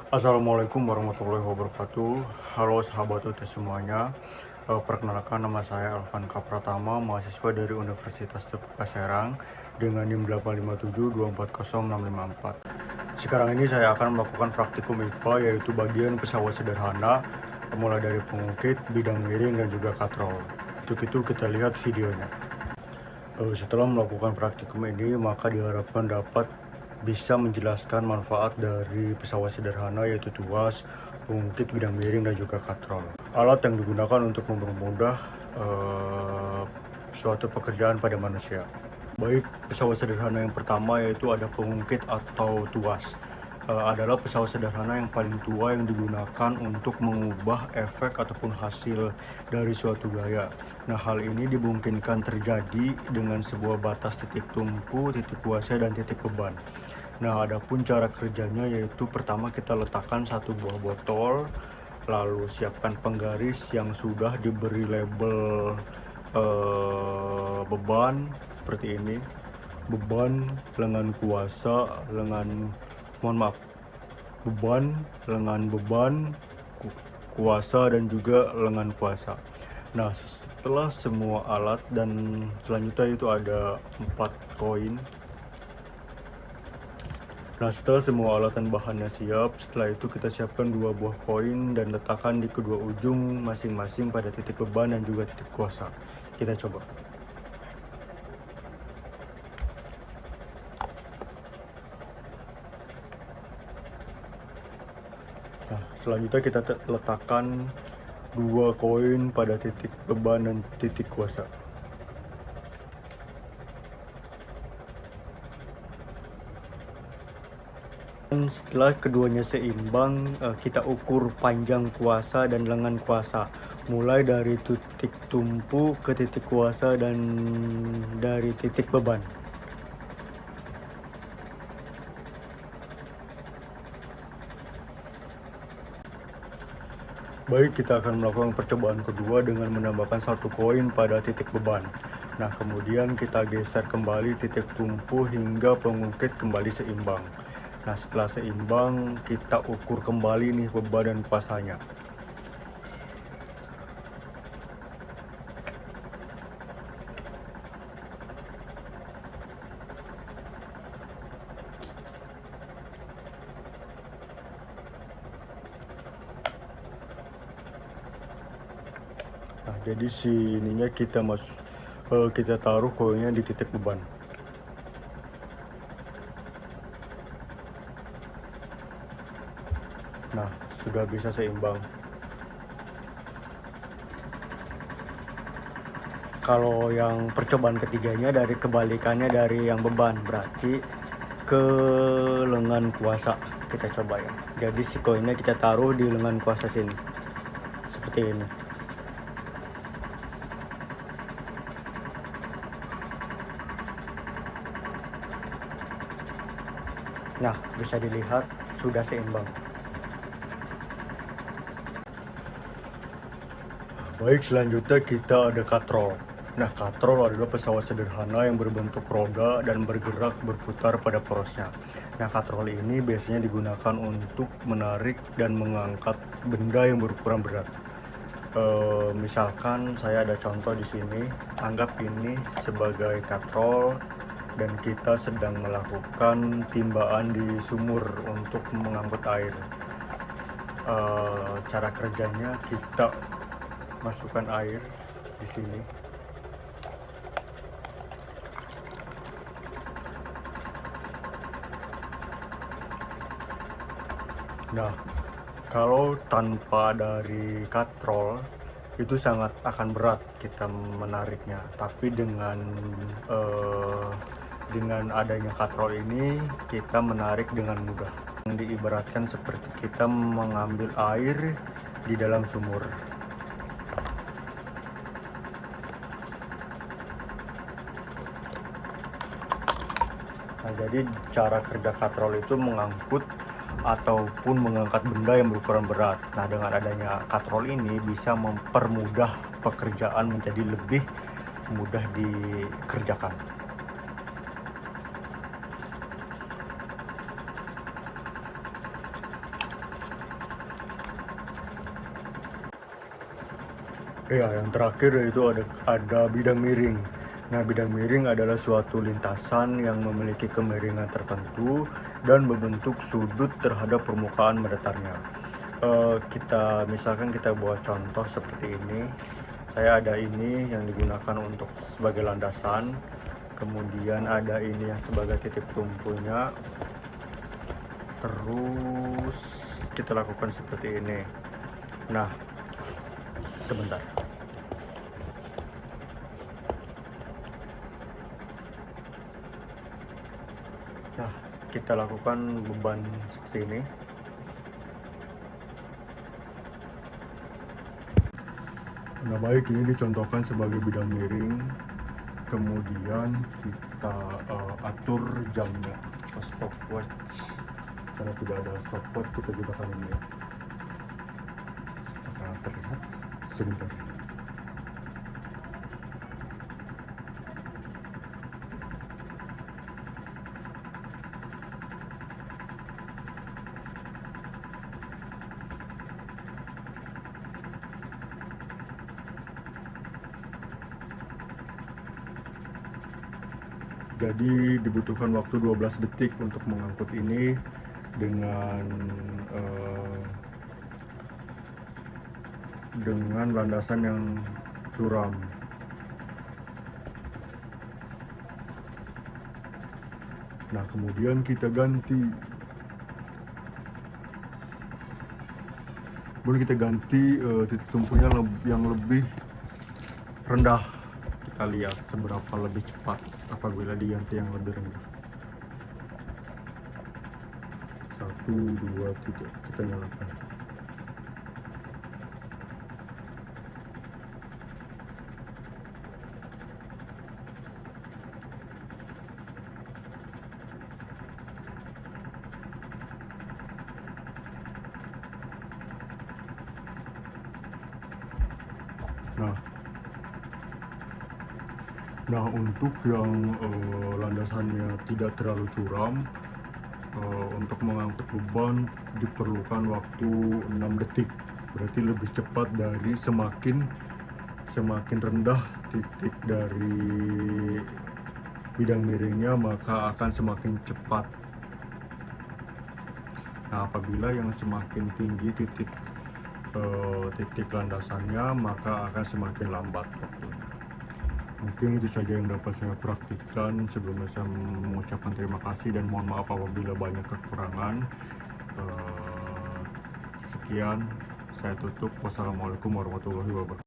Assalamualaikum warahmatullahi wabarakatuh. Halo sahabat UT semuanya. Perkenalkan, nama saya Alvan Kapratama, mahasiswa dari Universitas Terbuka Serang dengan NIM 857240654. Sekarang ini saya akan melakukan praktikum IPA, yaitu bagian pesawat sederhana, mulai dari pengungkit, bidang miring, dan juga katrol. Untuk itu kita lihat videonya. Setelah melakukan praktikum ini, maka diharapkan dapat bisa menjelaskan manfaat dari pesawat sederhana, yaitu tuas, pengungkit, bidang miring, dan juga katrol. Alat yang digunakan untuk mempermudah suatu pekerjaan pada manusia. Baik, pesawat sederhana yang pertama yaitu ada pengungkit atau tuas. Adalah pesawat sederhana yang paling tua yang digunakan untuk mengubah efek ataupun hasil dari suatu gaya. Nah, hal ini dimungkinkan terjadi dengan sebuah batas titik tumpu, titik kuasa, dan titik beban. Nah, adapun cara kerjanya yaitu pertama kita letakkan satu buah botol, lalu siapkan penggaris yang sudah diberi label beban seperti ini. Beban, lengan kuasa, beban, lengan beban, kuasa, dan juga lengan kuasa. Nah, setelah semua alat dan selanjutnya itu ada 4 koin. Nah, setelah semua alat dan bahannya siap, setelah itu kita siapkan 2 buah koin dan letakkan di kedua ujung masing-masing pada titik beban dan juga titik kuasa. Kita coba. Nah, selanjutnya kita letakkan 2 koin pada titik beban dan titik kuasa. Dan setelah keduanya seimbang, kita ukur panjang kuasa dan lengan kuasa, mulai dari titik tumpu ke titik kuasa dan dari titik beban. Baik, kita akan melakukan percobaan kedua dengan menambahkan 1 koin pada titik beban. Nah, kemudian kita geser kembali titik tumpu hingga pengungkit kembali seimbang. Nah, setelah seimbang, kita ukur kembali nih beban dan kuasanya. Nah, jadi sininya kita taruh koinnya di titik beban. Nah, sudah bisa seimbang. Kalau yang percobaan ketiganya dari kebalikannya dari yang beban, berarti ke lengan kuasa. Kita coba ya. Jadi si koinnya kita taruh di lengan kuasa sini. Seperti ini. Nah, bisa dilihat sudah seimbang. Baik, selanjutnya kita ada katrol. Nah, katrol adalah pesawat sederhana yang berbentuk roda dan bergerak berputar pada porosnya. Nah, katrol ini biasanya digunakan untuk menarik dan mengangkat benda yang berukuran berat. Misalkan saya ada contoh di sini, anggap ini sebagai katrol dan kita sedang melakukan timbaan di sumur untuk mengangkut air. Cara kerjanya kita masukkan air di sini. Nah, kalau tanpa dari katrol itu sangat akan berat kita menariknya, tapi dengan adanya katrol ini kita menarik dengan mudah. Diibaratkan seperti kita mengambil air di dalam sumur. Nah, jadi cara kerja katrol itu mengangkut ataupun mengangkat benda yang berukuran berat. Nah, dengan adanya katrol ini bisa mempermudah pekerjaan menjadi lebih mudah dikerjakan. Ya, yang terakhir yaitu ada bidang miring. Nah, bidang miring adalah suatu lintasan yang memiliki kemiringan tertentu dan membentuk sudut terhadap permukaan mendatarnya. Kita buat contoh seperti ini. Saya ada ini yang digunakan untuk sebagai landasan, kemudian ada ini yang sebagai titik tumpunya. Terus kita lakukan seperti ini. Nah, sebentar. Nah, kita lakukan beban seperti ini. Nah, baik, ini dicontohkan sebagai bidang miring. Kemudian kita atur jamnya, stopwatch. Karena tidak ada stopwatch, kita gunakan ini. Apakah terlihat? Sebentar. Jadi dibutuhkan waktu 12 detik untuk mengangkut ini dengan landasan yang curam. Nah, kemudian kita ganti. Kemudian kita ganti titik tumpunya yang lebih rendah. Kita lihat seberapa lebih cepat apabila diganti yang lebih rendah. 1, 2, 3, kita nyalakan. Nah, untuk yang landasannya tidak terlalu curam, untuk mengangkut beban diperlukan waktu 6 detik. Berarti lebih cepat dari semakin rendah titik dari bidang miringnya, maka akan semakin cepat. Nah, apabila yang semakin tinggi titik landasannya, maka akan semakin lambat waktunya. Mungkin itu saja yang dapat saya praktikkan. Sebelumnya saya mengucapkan terima kasih dan mohon maaf apabila banyak kekurangan. Sekian, saya tutup. Wassalamualaikum warahmatullahi wabarakatuh.